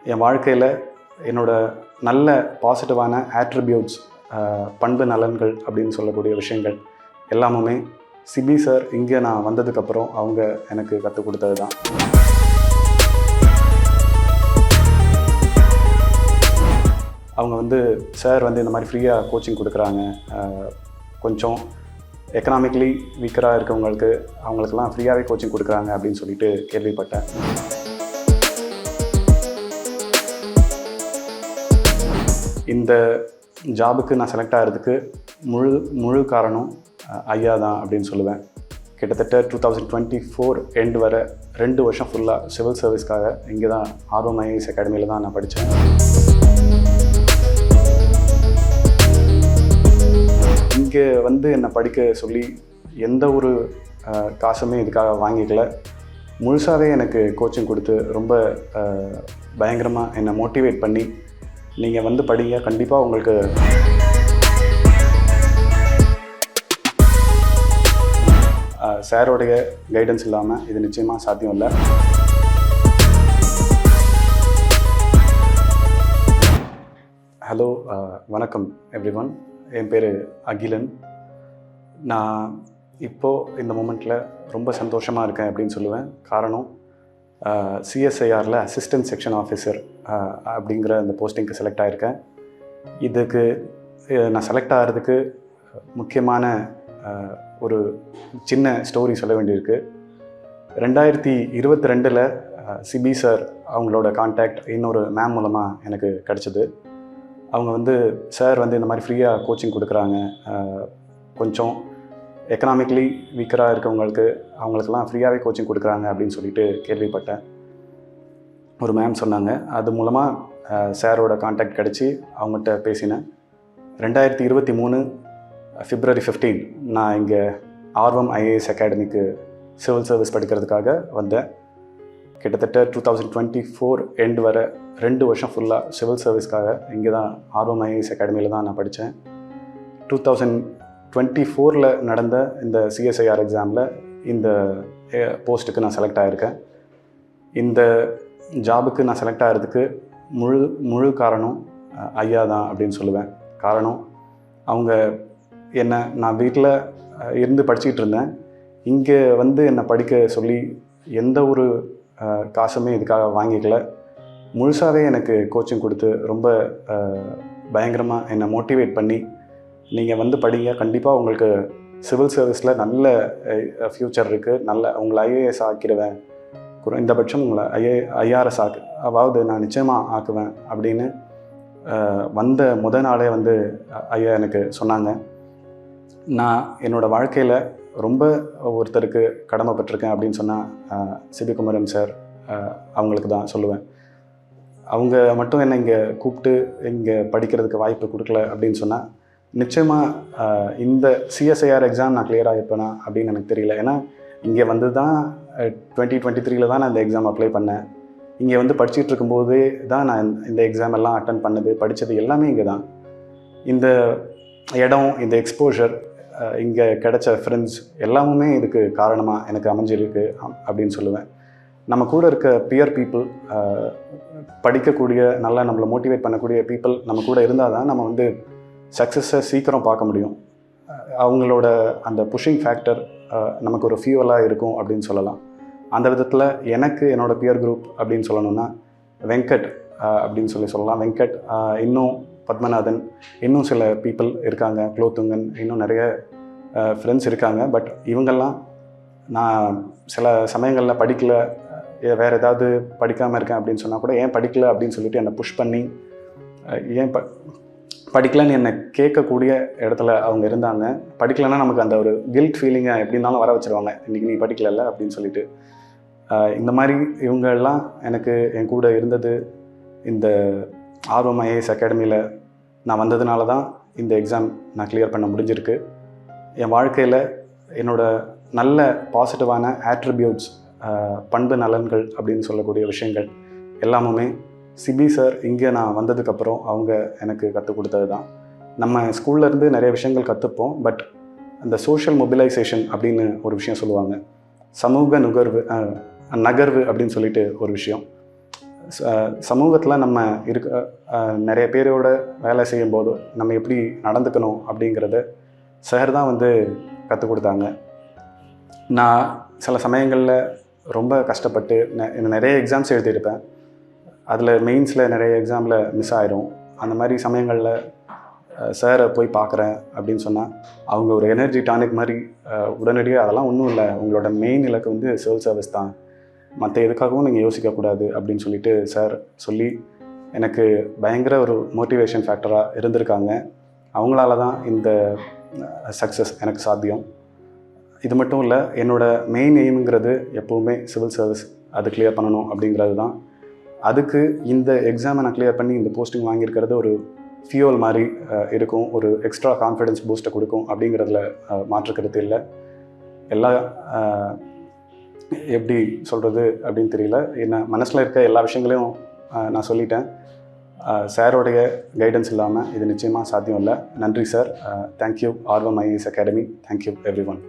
என் வாழ்க்கையில் என்னோட நல்ல பாசிட்டிவான ஆட்ரிபியூட்ஸ், பண்பு நலன்கள் அப்படின்னு சொல்லக்கூடிய விஷயங்கள் எல்லாமுமே சிபி சார் இங்கே நான் வந்ததுக்கப்புறம் அவங்க எனக்கு கற்றுக் கொடுத்தது தான். அவங்க சார் இந்த மாதிரி ஃப்ரீயாக கோச்சிங் கொடுக்குறாங்க, கொஞ்சம் எக்கனாமிக்கலி வீக்கராக இருக்கவங்களுக்கு அவங்களுக்கெல்லாம் ஃப்ரீயாகவே கோச்சிங் கொடுக்குறாங்க அப்படின்னு சொல்லிட்டு கேள்விப்பட்டேன். இந்த ஜாபுக்கு நான் செலக்ட் ஆகிறதுக்கு முழு காரணம் ஐயா தான் அப்படின்னு சொல்லுவேன். கிட்டத்தட்ட 2024 எண்ட் வர 2 வருஷம் ஃபுல்லாக சிவில் சர்வீஸ்க்காக இங்கே தான் ஆர்வம் ஐஏஎஸ் அகாடமியில் தான் நான் படித்தேன். இங்கே என்னை படிக்க சொல்லி எந்த ஒரு காசுமே இதுக்காக வாங்கிக்கல. முழுசாகவே எனக்கு கோச்சிங் கொடுத்து ரொம்ப பயங்கரமாக என்னை மோட்டிவேட் பண்ணி, நீங்கள் படிங்க, கண்டிப்பாக உங்களுக்கு சாரோடைய கைடன்ஸ் இல்லாமல் இது நிச்சயமாக சாத்தியம் இல்லை. ஹலோ, வணக்கம் எவ்ரிவன். என் பேர் அகிலன். நான் இப்போது இந்த மொமெண்ட்டில் ரொம்ப சந்தோஷமாக இருக்கேன் அப்படின்னு சொல்லுவேன். காரணம், சிஎஸ்ஐஆரில் அசிஸ்டன்ட் செக்ஷன் ஆஃபீஸர் அப்படிங்கிற அந்த போஸ்டிங்க்கு செலக்ட் ஆகிருக்கேன். இதுக்கு நான் செலக்ட் ஆகிறதுக்கு முக்கியமான ஒரு சின்ன ஸ்டோரி சொல்ல வேண்டியிருக்கு. 2022 சிபி சார் அவங்களோட கான்டாக்ட் இன்னொரு மேம் மூலமாக எனக்கு கிடச்சிது. அவங்க சார் இந்த மாதிரி ஃப்ரீயாக கோச்சிங் கொடுக்குறாங்க, கொஞ்சம் எக்கனாமிக்கலி வீக்கராக இருக்கவங்களுக்கு அவங்களுக்கெல்லாம் ஃப்ரீயாகவே கோச்சிங் கொடுக்குறாங்க அப்படின்னு சொல்லிட்டு கேள்விப்பட்டேன். ஒரு மேம் சொன்னாங்க. அது மூலமாக சாரோட கான்டாக்ட் கிடச்சி அவங்ககிட்ட பேசினேன். 2023 February 15 நான் இங்கே ஆர்வம் ஐஏஎஸ் அகாடமிக்கு சிவில் சர்வீஸ் படிக்கிறதுக்காக வந்தேன். கிட்டத்தட்ட 2024 எண்ட் வர 2 வருஷம் ஃபுல்லாக சிவில் சர்வீஸ்க்காக இங்கே தான் ஆர்வம் ஐஏஎஸ் அகாடமியில் தான் நான் படித்தேன். 2024 நடந்த இந்த சிஎஸ்ஐஆர் எக்ஸாமில் இந்த போஸ்ட்டுக்கு நான் செலக்ட் ஆகிருக்கேன். இந்த ஜாபுக்கு நான் செலக்ட் ஆகிறதுக்கு முழு காரணம் ஐயா தான் அப்படின்னு சொல்லுவேன். காரணம், அவங்க நான் வீட்டில் இருந்து படிச்சுக்கிட்டு இருந்தேன். இங்கே என்னை படிக்க சொல்லி எந்த ஒரு காசுமே இதுக்காக வாங்கிக்கல. முழுசாகவே எனக்கு கோச்சிங் கொடுத்து ரொம்ப பயங்கரமாக என்னை மோட்டிவேட் பண்ணி, நீங்கள் படிங்க, கண்டிப்பாக உங்களுக்கு சிவில் சர்வீஸில் நல்ல ஃப்யூச்சர் இருக்குது, உங்களை ஐஏஎஸ் ஆக்கிடுவேன், குறைந்தபட்சம் உங்களை ஐஆர்எஸ் அதாவது நான் நிச்சயமாக ஆக்குவேன் அப்படின்னு வந்த நாளே ஐயா எனக்கு சொன்னாங்க. நான் என்னோடய வாழ்க்கையில் ரொம்ப ஒருத்தருக்கு கடமைப்பட்டிருக்கேன் அப்படின்னு சொன்னால் சிபி குமரன் சார் அவங்களுக்கு தான் சொல்லுவேன். அவங்க மட்டும் என்னை இங்கே கூப்பிட்டு இங்கே படிக்கிறதுக்கு வாய்ப்பு கொடுக்கல அப்படின்னு சொன்னால் நிச்சயமாக இந்த சிஎஸ்ஐஆர் எக்ஸாம் நான் கிளியர் ஆகிருப்பேனா அப்படின்னு எனக்கு தெரியல. ஏன்னா இங்கே தான் 2023 தான் நான் இந்த எக்ஸாம் அப்ளை பண்ணேன். இங்கே படிச்சுட்டு இருக்கும்போதே தான் நான் இந்த எக்ஸாம் எல்லாம் அட்டன் பண்ணது, படித்தது எல்லாமே இங்கே தான். இந்த இடம், இந்த எக்ஸ்போஷர், இங்கே கிடைச்ச ஃப்ரெண்ட்ஸ் எல்லாமுமே இதுக்கு காரணமாக எனக்கு அமைஞ்சிருக்கு அப்படின்னு சொல்லுவேன். நம்ம கூட இருக்க பியர் பீப்புள், படிக்கக்கூடிய நல்லா நம்மளை மோட்டிவேட் பண்ணக்கூடிய பீப்புள் நம்ம கூட இருந்தால் தான் நம்ம சக்ஸஸை சீக்கிரம் பார்க்க முடியும். அவங்களோட அந்த புஷிங் ஃபேக்டர் நமக்கு ஒரு ஃபியூவலாக இருக்கும் அப்படின்னு சொல்லலாம். அந்த விதத்தில் எனக்கு என்னோடய பியர் குரூப் அப்படின்னு சொல்லணும்னா வெங்கட் அப்படின்னு சொல்லலாம். வெங்கட், இன்னும் பத்மநாதன், இன்னும் சில பீப்புள் இருக்காங்க, குலோத்துங்கன், இன்னும் நிறைய ஃப்ரெண்ட்ஸ் இருக்காங்க. பட் இவங்கெல்லாம் நான் சில சமயங்களில் படிக்கல, வேறு ஏதாவது படிக்காமல் இருக்கேன் அப்படின்னு சொன்னால் கூட ஏன் படிக்கலை அப்படின்னு சொல்லிட்டு என்னை புஷ் பண்ணி, ஏன் படிக்கலன்னு என்னை கேட்கக்கூடிய இடத்துல அவங்க இருந்தாங்க. படிக்கலைன்னா நமக்கு அந்த ஒரு கில்ட் ஃபீலிங்கை எப்படி இருந்தாலும் வர வச்சுருவாங்க, இன்றைக்கி நீ படிக்கலைல்ல அப்படின்னு சொல்லிட்டு. இந்த மாதிரி இவங்கெல்லாம் எனக்கு என் கூட இருந்தது இந்த ஆர்வம் ஐஏஎஸ் அகாடமியில் நான் வந்ததுனால தான் இந்த எக்ஸாம் நான் கிளியர் பண்ண முடிஞ்சிருக்கு. என் வாழ்க்கையில் என்னோடய நல்ல பாசிட்டிவான ஆட்ரிபியூட்ஸ், பண்பு நலன்கள் அப்படின்னு சொல்லக்கூடிய விஷயங்கள் எல்லாமுமே சிபி சார் இங்கே நான் வந்ததுக்கப்புறம் அவங்க எனக்கு கற்றுக் கொடுத்தது தான். நம்ம ஸ்கூல்லேருந்து நிறைய விஷயங்கள் கற்றுப்போம். பட் அந்த சோஷியல் மொபிலைசேஷன் அப்படின்னு ஒரு விஷயம் சொல்லுவாங்க, சமூக நகர்வு அப்படின்னு சொல்லிட்டு ஒரு விஷயம். சமூகத்தில் நம்ம நிறைய பேரோட வேலை செய்யும்போது நம்ம எப்படி நடந்துக்கணும் அப்படிங்கிறத சார் தான் வந்து கற்றுக் கொடுத்தாங்க. நான் சில சமயங்களில் ரொம்ப கஷ்டப்பட்டு நிறைய எக்ஸாம்ஸ் எழுதியிருப்பேன். அதில் மெயின்ஸில் நிறைய எக்ஸாமில் மிஸ் ஆயிரும். அந்த மாதிரி சமயங்களில் சாரை போய் பார்க்குறேன் அப்படின்னு சொன்னால் அவங்க ஒரு எனர்ஜி டானிக் மாதிரி உடனடியாக அதெல்லாம் ஒன்றும் இல்லை, உங்களோட மெயின் இலக்கு வந்து சிவில் சர்வீஸ் தான், மற்ற எதுக்காகவும் நீங்கள் யோசிக்கக்கூடாது அப்படின்னு சொல்லிட்டு சார் சொல்லி எனக்கு பயங்கர ஒரு மோட்டிவேஷன் ஃபேக்டராக இருந்திருக்காங்க. அவங்களால தான் இந்த சக்ஸஸ் எனக்கு சாத்தியம். இது மட்டும் இல்லை, என்னோடய மெயின் எய்முங்கிறது எப்போவுமே சிவில் சர்வீஸ் அது கிளியர் பண்ணணும் அப்படிங்கிறது தான். அதுக்கு இந்த எக்ஸாமை நான் கிளியர் பண்ணி இந்த போஸ்டிங் வாங்கியிருக்கிறது ஒரு ஃபியூவல் மாதிரி இருக்கும், ஒரு எக்ஸ்ட்ரா கான்ஃபிடென்ஸ் பூஸ்ட்டை கொடுக்கும் அப்படிங்கிறதுல மாற்றுக்கிறது இல்லை. எல்லா எப்படி சொல்கிறது அப்படின்னு தெரியல, என்ன மனசில் இருக்க எல்லா விஷயங்களையும் நான் சொல்லிட்டேன். சாரோடைய கைடன்ஸ் இல்லாமல் இது நிச்சயமாக சாத்தியம் இல்லை. நன்றி சார். தேங்க்யூ ஆர்வம் IAS academy. Thank you every one.